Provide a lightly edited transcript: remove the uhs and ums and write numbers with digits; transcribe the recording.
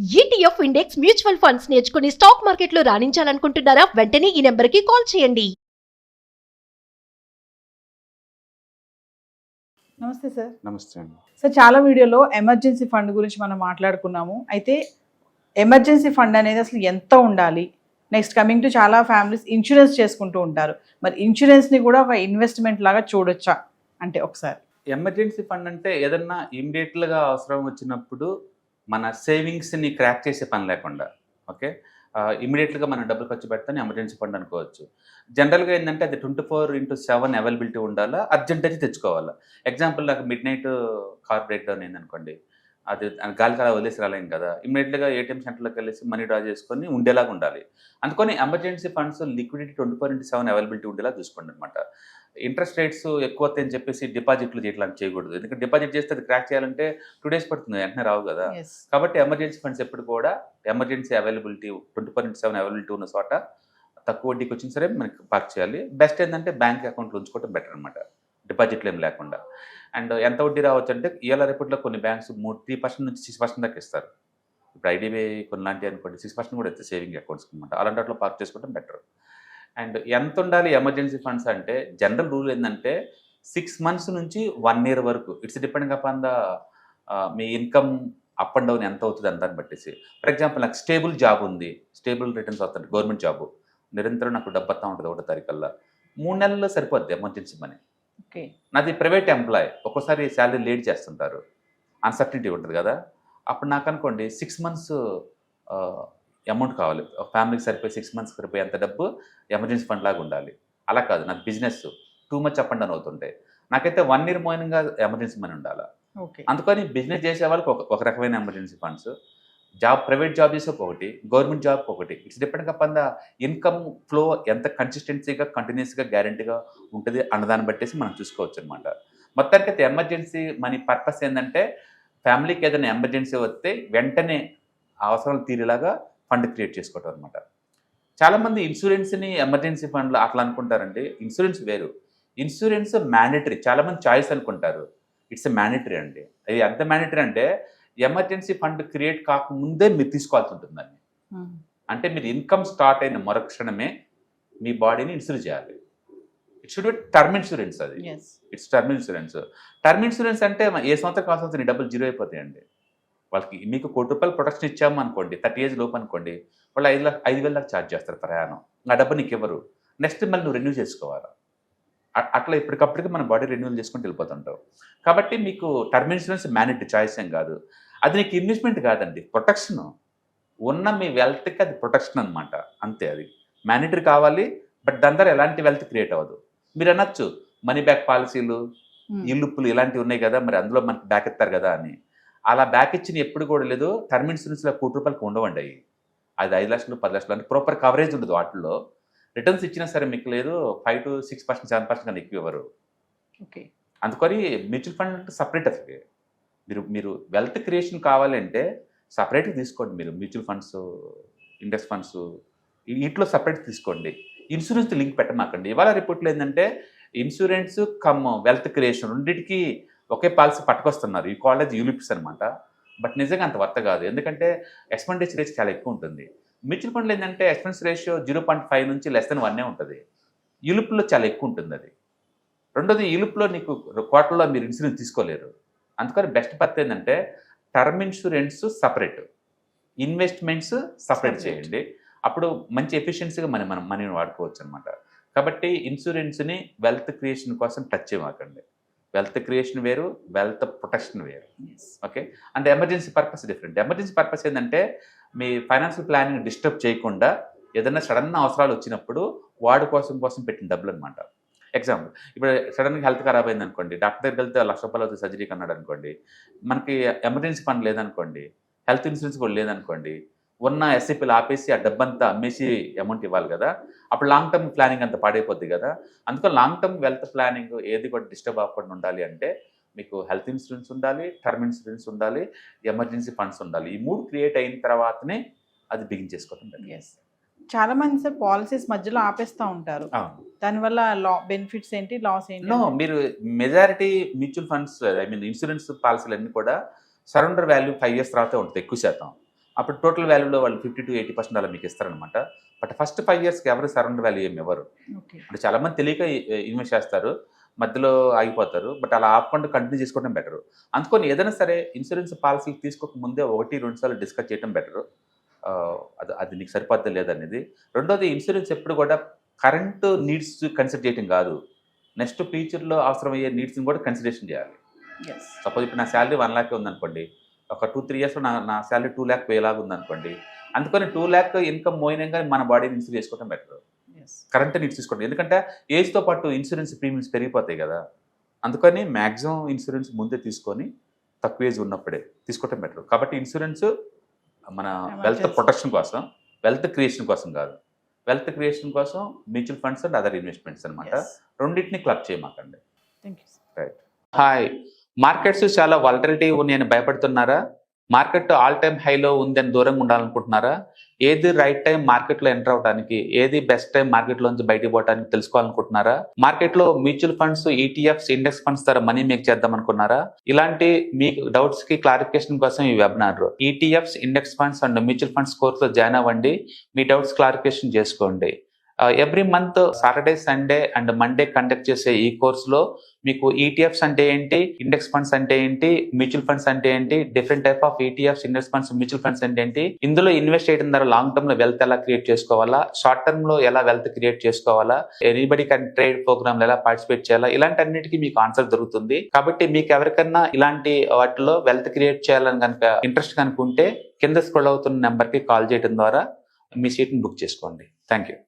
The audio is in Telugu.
ఈటీఎఫ్ ఇండెక్స్ మ్యూచువల్ ఫండ్స్ నేర్చుకుని స్టాక్ మార్కెట్లో రాణించాలనుకుంటున్నారా? వెంటనే ఈ నెంబర్కి కాల్ చేయండి. నమస్తే సార్. నమస్తే అండి. సార్, చాలా వీడియోలో ఎమర్జెన్సీ ఫండ్ గురించి మనం మాట్లాడుకున్నాము. అయితే ఎమర్జెన్సీ ఫండ్ అనేది అసలు ఎంత ఉండాలి? నెక్స్ట్ కమింగ్ టు చాలా ఫ్యామిలీస్ ఇన్సూరెన్స్ చేసుకుంటూ ఉంటారు. మరి ఇన్సూరెన్స్ని కూడా ఒక ఇన్వెస్ట్మెంట్ లాగా చూడొచ్చా అంటే ఒకసారి. ఎమర్జెన్సీ ఫండ్ అంటే ఏదన్నా ఇమ్మీడియట్గా అవసరం వచ్చినప్పుడు మన సేవింగ్స్ని క్రాక్ చేసే పని లేకుండా, ఓకే, ఇమ్మీడియట్గా మనం డబ్బులు ఖర్చు పెడతాను ఎమర్జెన్సీ ఫండ్ అనుకోవచ్చు. జనరల్గా ఏంటంటే అది 24/7 అవైలబిలిటీ ఉండాలా, అర్జెంట్ అయితే తెచ్చుకోవాలా. ఎగ్జాంపుల్ నాకు mid night car break down అయిందనుకోండి, అది గాలికి అలా వదిలేసి రాలేం కదా, ఇమ్మీడియట్గా ఏటీఎం సెంటర్లోకి వెళ్ళేసి మనీ డ్రా చేసుకొని ఉండేలాగా ఉండాలి. అందుకని ఎమర్జెన్సీ ఫండ్స్ లిక్విడిటీ 24/7 అవైలబిలిటీ ఉండేలా చూసుకోండి అనమాట. ఇంట్రెస్ట్ రేట్స్ ఎక్కువ అని చెప్పేసి డిపాజిట్లు చేయట్లా చేయకూడదు. ఎందుకంటే డిపాజిట్ చేస్తే అది క్రాక్ చేయాలంటే 2 days పడుతుంది, వెంటనే రావు కదా. Yes. కాబట్టి ఎమర్జెన్సీ ఫండ్స్ ఎప్పుడు కూడా ఎమర్జెన్సీ అవైలబిలిటీ 24/7 అవైలబిలిటీ ఉన్న చోట తక్కువ వడ్డీకి వచ్చిన సరే మనకి పార్క్ చేయాలి. బెస్ట్ ఏంటంటే బ్యాంక్ అకౌంట్లో ఉంచుకోవడం బెటర్ అనమాట, డిపాజిట్లు ఏం లేకుండా. అండ్ ఎంత వడ్డీ రావచ్చు అంటే ఇవాళ రేపట్లో కొన్ని బ్యాంక్స్ 3% నుంచి 6% దాకా ఇస్తారు. ఇప్పుడు ఐడిబిఐ కొన్ని లాంటివి అనుకోండి 6% కూడా ఇస్తుంది సేవింగ్ అకౌంట్స్ అనమాట. అలాంటి వాటిలో పార్క్ చేసుకోవడం బెటర్. అండ్ ఎంత ఉండాలి ఎమర్జెన్సీ ఫండ్స్ అంటే జనరల్ రూల్ ఏంటంటే 6 months నుంచి 1 year వరకు. It's depending upon the me income up and down ఎంత అవుతుంది అంతాన్ని బట్టేసి. ఫర్ ఎగ్జాంపుల్ నాకు స్టేబుల్ జాబ్ ఉంది, స్టేబుల్ రిటర్న్స్ అవుతుంది, గవర్నమెంట్ జాబ్ నిరంతరం నాకు డబ్బు వస్తూ ఉంటుంది 1వ తారీఖుల్లో, 3 నెలల్లో సరిపోద్ది ఎమర్జెన్సీ మనీ. ఓకే, నాది ప్రైవేట్ ఎంప్లాయ్, ఒక్కోసారి శాలరీ లేట్ చేస్తుంటారు, అన్సర్టనిటీ ఉంటుంది కదా. అప్పుడు నాకు అనుకోండి 6 months అమౌంట్ కావాలి, ఫ్యామిలీకి సరిపోయి 6 months సరిపోయి అంత డబ్బు ఎమర్జెన్సీ ఫండ్ లాగా ఉండాలి. అలా కాదు, నాకు business too much up and down అవుతుంటాయి, నాకైతే 1 year మోయినంగా ఎమర్జెన్సీ మనీ ఉండాలి. ఓకే, అందుకని బిజినెస్ చేసే వాళ్ళకి ఒక రకమైన ఎమర్జెన్సీ ఫండ్స్, ప్రైవేట్ జాబ్ చేసే ఒకటి, గవర్నమెంట్ జాబ్ ఒకటి. It's depending upon the income flow ఎంత కన్సిస్టెన్సీగా కంటిన్యూస్గా గ్యారంటీగా ఉంటుంది అన్నదాన్ని బట్టేసి మనం చూసుకోవచ్చు అనమాట. మొత్తానికి అయితే ఎమర్జెన్సీ మనీ పర్పస్ ఏంటంటే ఫ్యామిలీకి ఏదైనా ఎమర్జెన్సీ వస్తే వెంటనే అవసరాలు తీరేలాగా ఫండ్ క్రియేట్ చేసుకోవటం అనమాట. చాలామంది ఇన్సూరెన్స్ని ఎమర్జెన్సీ ఫండ్లో అట్లా అనుకుంటారండి. ఇన్సూరెన్స్ వేరు, ఇన్సూరెన్స్ మ్యాండేటరీ. చాలామంది చాయిస్ అనుకుంటారు, ఇట్స్ ఎ మ్యాండేటరీ అండి. అది ఎంత మ్యాండేటరీ అంటే ఎమర్జెన్సీ ఫండ్ క్రియేట్ కాకముందే మీరు తీసుకోవాల్సి ఉంటుందండి. అంటే మీరు ఇన్కమ్ స్టార్ట్ అయిన మరుక్షణమే మీ బాడీని ఇన్సూరెన్స్ చేయాలి. It should be term insurance. అది it's term insurance. Term insurance అంటే ఏ సంవత్సరం కావాల్సిన డబ్బులు జీరో అయిపోతాయండి. వాళ్ళకి మీకు ₹1,00,00,000 ప్రొటెక్షన్ ఇచ్చాము అనుకోండి, 30 years లోపు అనుకోండి, వాళ్ళు 5,000 దాకా ఛార్జ్ చేస్తారు ప్రయాణం. ఆ డబ్బు నీకు ఇవ్వరు, నెక్స్ట్ మళ్ళీ నువ్వు రెన్యూ చేసుకోవాలి. అట్లా ఇప్పటికప్పటికి మన బాడీ రెన్యూవల్ చేసుకుంటూ వెళ్ళిపోతుంటావు. కాబట్టి మీకు టర్మ్ ఇన్సూరెన్స్ మ్యాండేటరీ, చాయిస్ ఏం కాదు. అది నీకు ఇన్వెస్ట్మెంట్ కాదండి, ప్రొటెక్షన్. ఉన్న మీ వెల్త్కి అది ప్రొటెక్షన్ అనమాట, అంతే. అది మ్యాండేటరీ కావాలి, బట్ దాని ద్వారా ఎలాంటి వెల్త్ క్రియేట్ అవ్వదు. మీరు అనొచ్చు మనీ బ్యాక్ పాలసీలు, ఇల్లుప్పులు ఇలాంటివి ఉన్నాయి కదా, మరి అందులో మనకి బ్యాక్ ఇస్తారు కదా అని. అలా బ్యాక్ ఇచ్చిన ఎప్పుడు కూడా లేదు. టర్మ్ ఇన్సూరెన్స్లో ₹1,00,00,000 ఉండవండి. అది 5 లక్షలు 10 లక్షలు అంటే ప్రాపర్ కవరేజ్ ఉండదు వాటిల్లో. రిటర్న్స్ ఇచ్చినా సరే మీకు లేదు, 5 to 6%, 7% కన్నా ఎక్కువ ఇవ్వరు. ఓకే, అందుకని మ్యూచువల్ ఫండ్ అంటే సపరేట్. అసలు మీరు వెల్త్ క్రియేషన్ కావాలంటే సపరేట్గా తీసుకోండి. మీరు మ్యూచువల్ ఫండ్స్, ఇండెక్స్ ఫండ్స్ వీటిలో సపరేట్ తీసుకోండి. ఇన్సూరెన్స్ లింక్ పెట్టమాకండి. ఇవాళ రిపోర్ట్లో ఏంటంటే ఇన్సూరెన్స్ కమ్ వెల్త్ క్రియేషన్ రెండింటికి ఒకే పాలసీ పట్టుకొస్తున్నారు. ఈ కాలేజ్ యూలిప్స్ అనమాట. బట్ నిజంగా అంత వర్త కాదు, ఎందుకంటే ఎక్స్పెండిచర్ రేషియో చాలా ఎక్కువ ఉంటుంది. మ్యూచువల్ ఫండ్లో ఏంటంటే ఎక్స్పెన్స్ రేషియో 0.5 నుంచి <1 ఉంటుంది. యూలిప్లో చాలా ఎక్కువ ఉంటుంది అది. రెండోది యూలిప్లో నీకు క్వార్టర్లో మీరు ఇన్సూరెన్స్ తీసుకోలేరు. అందుకని బెస్ట్ పద్ధతి ఏంటంటే term insurance separate, investments separate చేయండి. అప్పుడు మంచి ఎఫిషియన్సీగా మనం మనీని వాడుకోవచ్చు అనమాట. కాబట్టి ఇన్సూరెన్స్ని వెల్త్ క్రియేషన్ కోసం టచ్ చేయమాకండి. వెల్త్ క్రియేషన్ వేరు, వెల్త్ ప్రొటెక్షన్ వేరు. ఓకే, అంటే emergency purpose different. Emergency purpose ఏంటంటే మీ ఫైనాన్షియల్ ప్లానింగ్ డిస్టర్బ్ చేయకుండా ఏదైనా సడన్ అవసరాలు వచ్చినప్పుడు వాడు కోసం పెట్టిన డబ్బులు అనమాట. ఎగ్జాంపుల్, ఇప్పుడు సడన్గా హెల్త్ ఖరాబ్ అయింది అనుకోండి, డాక్టర్ దగ్గరికి వెళ్తే ₹1,00,000 అవుతుంది సర్జరీకి అన్నాడు అనుకోండి, మనకి ఎమర్జెన్సీ ఫండ్ లేదనుకోండి, హెల్త్ ఇన్సూరెన్స్ కూడా లేదనుకోండి, ఉన్న ఎస్ఐపీలు ఆపేసి ఆ డబ్బంతా అమ్మేసి అమౌంట్ ఇవ్వాలి కదా. అప్పుడు లాంగ్ టర్మ్ ప్లానింగ్ అంతా పాడైపోద్ది కదా. అందుకని లాంగ్ టర్మ్ వెల్త్ ప్లానింగ్ ఏది కూడా డిస్టర్బ్ అవ్వకుండా ఉండాలి అంటే మీకు హెల్త్ ఇన్సూరెన్స్ ఉండాలి, టర్మ్ ఇన్సూరెన్స్ ఉండాలి, ఎమర్జెన్సీ ఫండ్స్ ఉండాలి. ఈ 3 క్రియేట్ అయిన తర్వాతనే అది బిగిన్ చేసుకోవడం. చాలా మంది సార్ పాలసీస్ మధ్యలో ఆపేస్తూ ఉంటారు, దానివల్ల బెనిఫిట్స్ ఏంటి, లాస్ ఏంటి? నో, మీరు majority mutual funds, I mean insurance పాలసీలు అన్నీ కూడా సరెండర్ వాల్యూ 5 years తర్వాత ఉంటుంది ఎక్కువ శాతం. అప్పుడు టోటల్ వాల్యూలో వాళ్ళు 50 to 80% అలా మీకు ఇస్తారనమాట. బట్ ఫస్ట్ 5 yearsకి ఎవరు సరౌండర్ వాల్యూ ఏమి ఇవ్వరు. ఓకే. అంటే చాలామంది తెలియక ఇన్వెస్ట్ చేస్తారు, మధ్యలో ఆగిపోతారు. బట్ అలా ఆపకుండా కంటిన్యూ చేసుకోవడం బెటర్. అందుకని ఏదైనా సరే ఇన్సూరెన్స్ పాలసీలు తీసుకోక ముందే 1-2 సార్లు డిస్కస్ చేయడం బెటర్. అది నీకు సరిపోద్దా లేదనేది. రెండోది ఇన్సూరెన్స్ ఎప్పుడు కూడా కరెంట్ నీడ్స్ కన్సిడర్ చేయడం కాదు, నెక్స్ట్ ఫ్యూచర్లో అవసరమయ్యే నీడ్స్ని కూడా కన్సిడరేషన్ చేయాలి. ఎస్. సపోజ్ ఇప్పుడు నా శాలరీ 1 lakh ఉందనుకోండి, ఒక 2-3 yearsలో నా శాలరీ 2 lakh పోయేలాగా ఉందనుకోండి, అందుకని 2 lakh ఇన్కమ్ మోయినంగా మన బాడీని ఇన్సూర్ చేసుకోవడం బెటర్. ఎస్. కరెంట్ నీడ్స్ తీసుకోండి, ఎందుకంటే ఏజ్తో పాటు ఇన్సూరెన్స్ ప్రీమియమ్స్ పెరిగిపోతాయి కదా. అందుకని మ్యాక్సిమం ఇన్సూరెన్స్ ముందే తీసుకొని తక్కువ ఏజ్ ఉన్నప్పుడే తీసుకోవటం బెటర్. కాబట్టి ఇన్సూరెన్స్ మన వెల్త్ Emergency. ప్రొటెక్షన్ కోసం, వెల్త్ క్రియేషన్ కోసం కాదు. వెల్త్ క్రియేషన్ కోసం mutual funds and other investments అనమాట. ఎస్. రెండింటిని క్లబ్ చేయమాకండి. Thank you. Right. Hi, markets చాలా వాలటిలిటీ ఉన్నాయని భయపడుతున్నారా? మార్కెట్ ఆల్ టైమ్ హైలో ఉందని దూరంగా ఉండాలనుకుంటున్నారా? ఏది రైట్ టైం మార్కెట్లో ఎంటర్ అవడానికి, ఏది బెస్ట్ టైం మార్కెట్లోంచి బయటకు పోవడానికి తెలుసుకోవాలనుకుంటున్నారా? మార్కెట్లో mutual funds, ETFs, index funds ద్వారా మనీ మేక్ చేద్దాం అనుకున్నారా? ఇలాంటి మీ డౌట్స్ కి క్లారిఫికేషన్ కోసం ఈ webinar. ETFs, index funds and mutual funds కోర్సులో జాయిన్ అవ్వండి, మీ డౌట్స్ క్లారిఫికేషన్ చేసుకోండి. Every month Saturday, Sunday and Monday conduct చేసే ఈ కోర్సులో మీకు ఈటీఎఫ్స్ అంటే ఏంటి, ఇండెక్స్ ఫండ్స్ అంటే ఏంటి, మ్యూచువల్ ఫండ్స్ అంటే ఏంటి, different type of ETFs, index funds, mutual funds అంటే ఏంటి, ఇందులో ఇన్వెస్ట్ చేయడం ద్వారా లాంగ్ టర్మ్ లో వెల్త్ ఎలా క్రియేట్ చేసుకోవాలా, షార్ట్ టర్మ్ లో ఎలా వెల్త్ క్రియేట్ చేసుకోవాలా, ఎనీబడి కెన్ ట్రేడ్ ప్రోగ్రామ్ ఎలా పార్టిసిపేట్ చేయాలా, ఇలాంటి అన్నిటికీ మీకు ఆన్సర్ దొరుకుతుంది. కాబట్టి మీకు ఎవరికన్నా ఇలాంటి వాటిలో వెల్త్ క్రియేట్ చేయాలని కనుక ఇంట్రెస్ట్ కనుకుంటే కింద స్క్రోల్ అవుతున్న నెంబర్ కి కాల్ చేయడం ద్వారా మీ సీట్ ని బుక్ చేసుకోండి. Thank you.